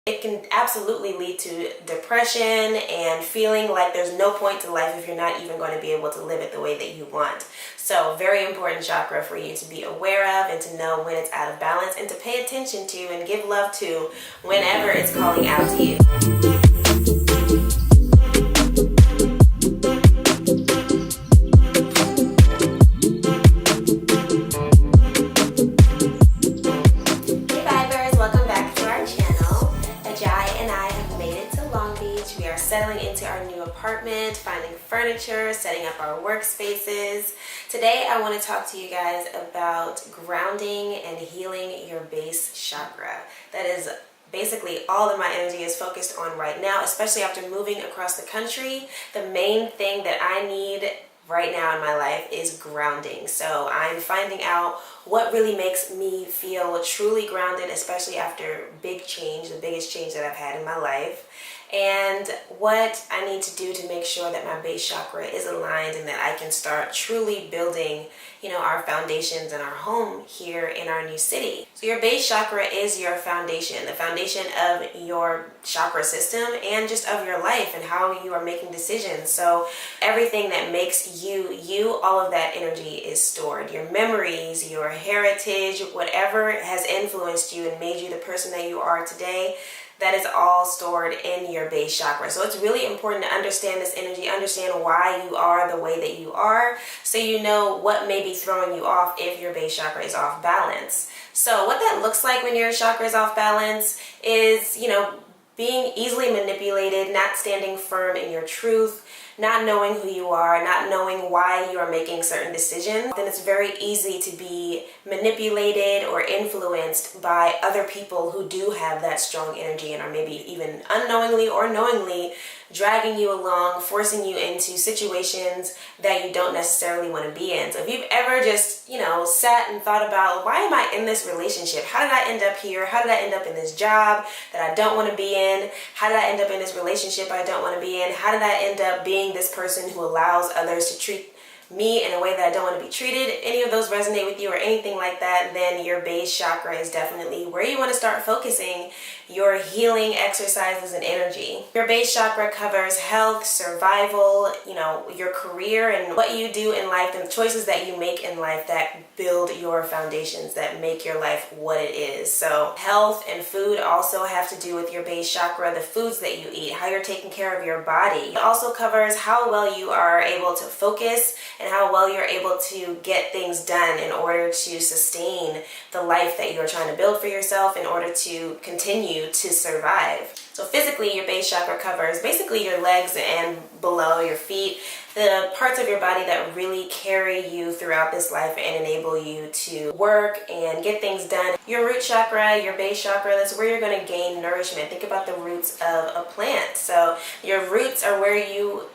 It can absolutely lead to depression and feeling like there's no point to life if you're not even going to be able to live it the way that you want. So very important chakra for you to be aware of and to know when it's out of balance and to pay attention to and give love to whenever it's calling out to you. Settling into our new apartment, finding furniture, setting up our workspaces. Today I want to talk to you guys about grounding and healing your base chakra. That is basically all that my energy is focused on right now, especially after moving across the country. The main thing that I need right now in my life is grounding. So I'm finding out what really makes me feel truly grounded, especially after big change, the biggest change that I've had in my life, and what I need to do to make sure that my base chakra is aligned and that I can start truly building, our foundations and our home here in our new city. So your base chakra is your foundation, the foundation of your chakra system and just of your life and how you are making decisions. So everything that makes you, all of that energy is stored. Your memories, your heritage, whatever has influenced you and made you the person that you are today, that is all stored in your base chakra. So it's really important to understand this energy, understand why you are the way that you are, so you know what may be throwing you off if your base chakra is off balance. So what that looks like when your chakra is off balance is, being easily manipulated, not standing firm in your truth, not knowing who you are, not knowing why you are making certain decisions. Then it's very easy to be manipulated or influenced by other people who do have that strong energy and are maybe even unknowingly or knowingly dragging you along, forcing you into situations that you don't necessarily want to be in. So if you've ever just, sat and thought about, why am I in this relationship? How did I end up here? How did I end up in this job that I don't want to be in? How did I end up in this relationship I don't want to be in? How did I end up being this person who allows others to treat me in a way that I don't want to be treated? Any of those resonate with you or anything like that, then your base chakra is definitely where you want to start focusing your healing exercises and energy. Your base chakra covers health, survival, your career and what you do in life and the choices that you make in life that build your foundations, that make your life what it is. So health and food also have to do with your base chakra, the foods that you eat, how you're taking care of your body. It also covers how well you are able to focus and how well you're able to get things done in order to sustain the life that you're trying to build for yourself in order to continue to survive. So physically, your base chakra covers basically your legs and below your feet, the parts of your body that really carry you throughout this life and enable you to work and get things done. Your root chakra, your base chakra, that's where you're going to gain nourishment. Think about the roots of a plant. So your roots are where you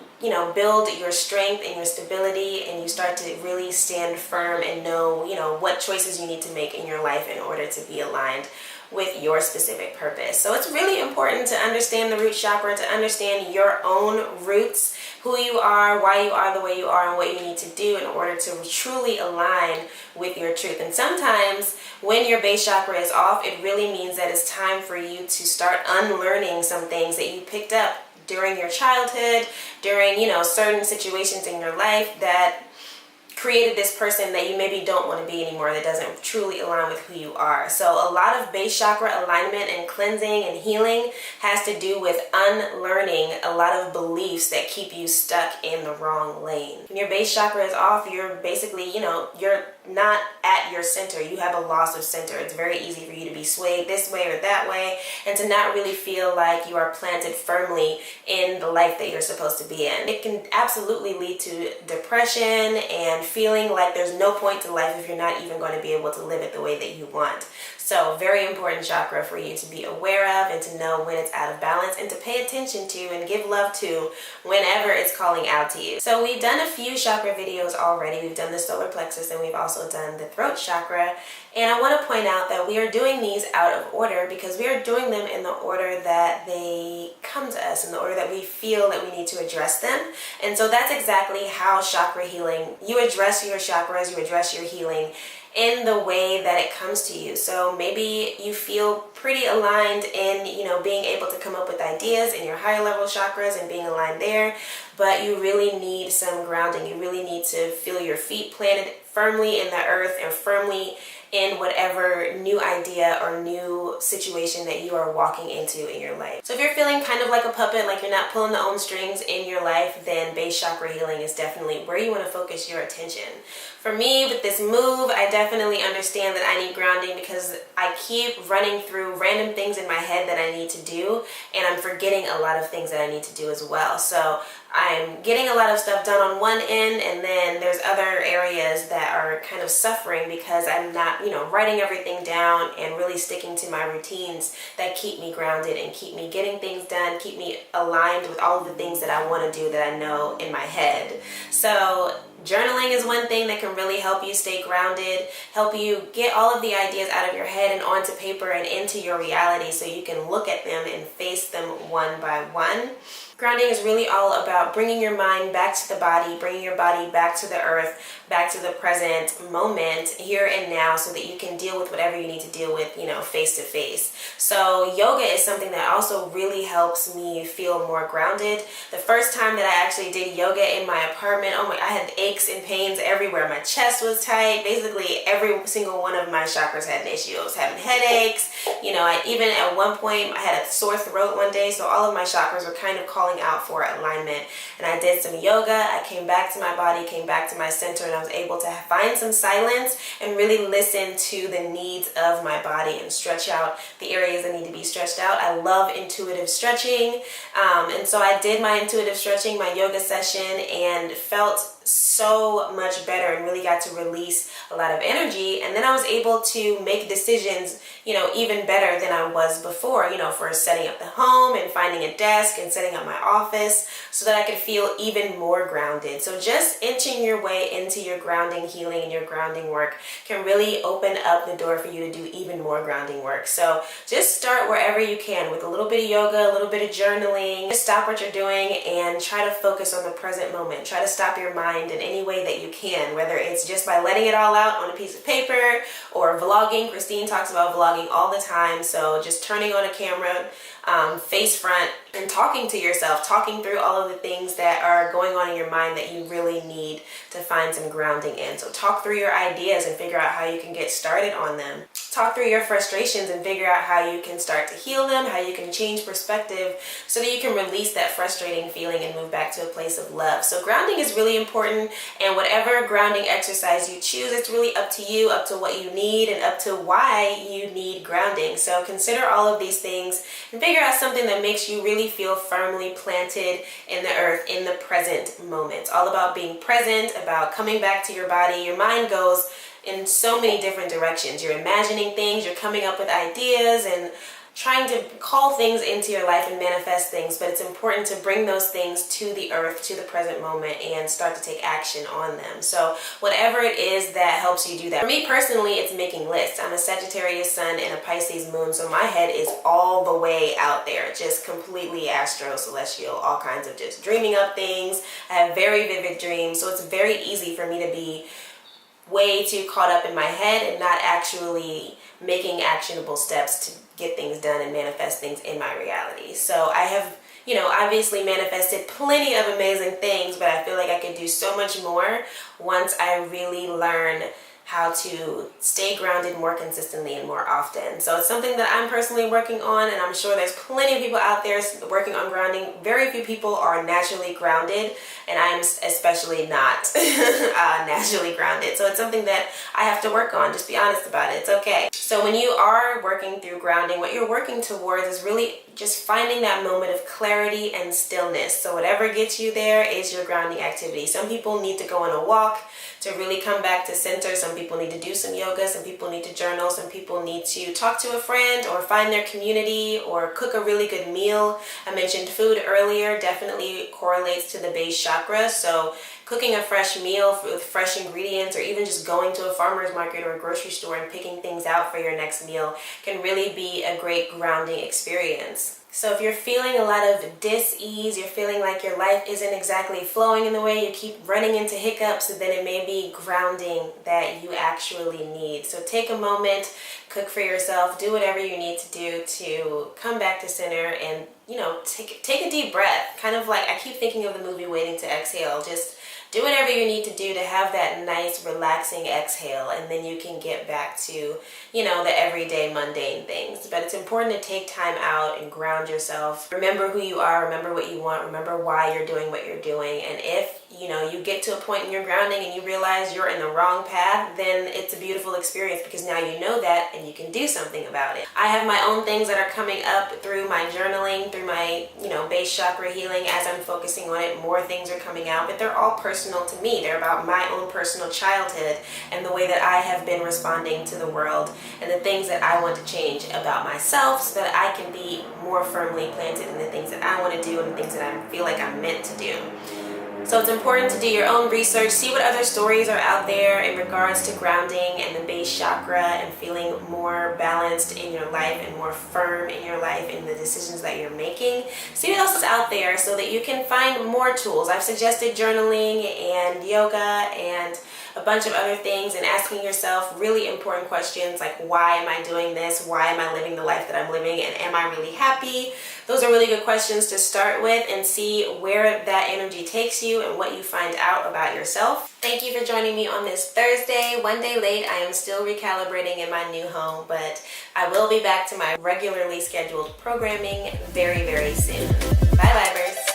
build your strength and your stability, and you start to really stand firm and know, what choices you need to make in your life in order to be aligned with your specific purpose. So it's really important to understand the root chakra, to understand your own roots, who you are, why you are the way you are, and what you need to do in order to truly align with your truth. And sometimes when your base chakra is off, it really means that it's time for you to start unlearning some things that you picked up during your childhood, during, certain situations in your life that created this person that you maybe don't want to be anymore, that doesn't truly align with who you are. So a lot of base chakra alignment and cleansing and healing has to do with unlearning a lot of beliefs that keep you stuck in the wrong lane. When your base chakra is off, you're basically, you're not at your center. You have a loss of center. It's very easy for you to be swayed this way or that way and to not really feel like you are planted firmly in the life that you're supposed to be in. It can absolutely lead to depression and feeling like there's no point to life if you're not even going to be able to live it the way that you want. So very important chakra for you to be aware of and to know when it's out of balance and to pay attention to and give love to whenever it's calling out to you. So we've done a few chakra videos already. We've done the solar plexus and we've also done the throat chakra. And I want to point out that we are doing these out of order because we are doing them in the order that they come to us, in the order that we feel that we need to address them. And so that's exactly how chakra healing, you address your chakras, you address your healing in the way that it comes to you. So maybe you feel pretty aligned in, being able to come up with ideas in your higher level chakras and being aligned there, but you really need some grounding. You really need to feel your feet planted firmly in the earth and firmly in whatever new idea or new situation that you are walking into in your life. So if you're feeling kind of like a puppet, like you're not pulling the own strings in your life, then base chakra healing is definitely where you want to focus your attention. For me, with this move, I definitely understand that I need grounding because I keep running through random things in my head that I need to do, and I'm forgetting a lot of things that I need to do as well. So I'm getting a lot of stuff done on one end, and then there's other areas that are kind of suffering because I'm not, writing everything down and really sticking to my routines that keep me grounded and keep me getting things done, keep me aligned with all of the things that I want to do that I know in my head. So journaling is one thing that can really help you stay grounded, help you get all of the ideas out of your head and onto paper and into your reality so you can look at them and face them one by one. Grounding is really all about bringing your mind back to the body, bringing your body back to the earth, back to the present moment, here and now, so that you can deal with whatever you need to deal with, face to face. So yoga is something that also really helps me feel more grounded. The first time that I actually did yoga in my apartment, I had aches and pains everywhere. My chest was tight. Basically, every single one of my chakras had an issue. I was having headaches. Even at one point, I had a sore throat one day, so all of my chakras were kind of calling out for alignment. And I did some yoga. I came back to my body, came back to my center, and I was able to find some silence and really listen to the needs of my body and stretch out the areas that need to be stretched out. I love intuitive stretching. And so I did my intuitive stretching, my yoga session, and felt so much better and really got to release a lot of energy. And then I was able to make decisions, even better than I was before, for setting up the home and finding a desk and setting up my office so that I could feel even more grounded. So just inching your way into your grounding healing and your grounding work can really open up the door for you to do even more grounding work. So just start wherever you can with a little bit of yoga, a little bit of journaling. Just stop what you're doing and try to focus on the present moment. Try to stop your mind in any way that you can, whether it's just by letting it all out on a piece of paper or vlogging. Christine talks about vlogging all the time. So just turning on a camera, face front, and talking to yourself, talking through all of the things that are going on in your mind that you really need to find some grounding in. So talk through your ideas and figure out how you can get started on them. Talk through your frustrations and figure out how you can start to heal them, how you can change perspective so that you can release that frustrating feeling and move back to a place of love. So grounding is really important, and whatever grounding exercise you choose, it's really up to you, up to what you need, and up to why you need grounding. So consider all of these things and figure out something that makes you really feel firmly planted in the earth in the present moment. It's all about being present, about coming back to your body. Your mind goes in so many different directions. You're imagining things, you're coming up with ideas and trying to call things into your life and manifest things, but it's important to bring those things to the earth, to the present moment, and start to take action on them. So whatever it is that helps you do that. For me personally, it's making lists. I'm a Sagittarius sun and a Pisces moon, so my head is all the way out there, just completely astro, celestial, all kinds of just dreaming up things. I have very vivid dreams, so it's very easy for me to be way too caught up in my head and not actually making actionable steps to get things done and manifest things in my reality. So I have, obviously manifested plenty of amazing things, but I feel like I could do so much more once I really learn how to stay grounded more consistently and more often. So it's something that I'm personally working on, and I'm sure there's plenty of people out there working on grounding. Very few people are naturally grounded, and I'm especially not naturally grounded. So it's something that I have to work on. Just be honest about it. It's okay. So when you are working through grounding, what you're working towards is really just finding that moment of clarity and stillness. So whatever gets you there is your grounding activity. Some people need to go on a walk to really come back to center. Some people need to do some yoga. Some people need to journal. Some people need to talk to a friend or find their community or cook a really good meal. I mentioned food earlier definitely correlates to the base chakra. So cooking a fresh meal with fresh ingredients, or even just going to a farmer's market or a grocery store and picking things out for your next meal can really be a great grounding experience. So if you're feeling a lot of dis-ease, you're feeling like your life isn't exactly flowing in the way, you keep running into hiccups, then it may be grounding that you actually need. So take a moment, cook for yourself, do whatever you need to do to come back to center and, take a deep breath. Kind of like, I keep thinking of the movie Waiting to Exhale. Just do whatever you need to do to have that nice, relaxing exhale, and then you can get back to, the everyday mundane things. But it's important to take time out and ground yourself. Remember who you are, remember what you want, remember why you're doing what you're doing. And if, you get to a point in your grounding and you realize you're in the wrong path, then it's a beautiful experience because now you know that and you can do something about it. I have my own things that are coming up through my journaling, through my, base chakra healing. As I'm focusing on it, more things are coming out, but they're all personal to me. They're about my own personal childhood and the way that I have been responding to the world and the things that I want to change about myself so that I can be more firmly planted in the things that I want to do and the things that I feel like I'm meant to do. So it's important to do your own research, see what other stories are out there in regards to grounding and the base chakra and feeling more balanced in your life and more firm in your life in the decisions that you're making. See what else is out there so that you can find more tools. I've suggested journaling and yoga and a bunch of other things, and asking yourself really important questions like, why am I doing this? Why am I living the life that I'm living? And am I really happy? Those are really good questions to start with and see where that energy takes you and what you find out about yourself. Thank you for joining me on this Thursday. One day late, I am still recalibrating in my new home, but I will be back to my regularly scheduled programming very, very soon. Bye, Vibers.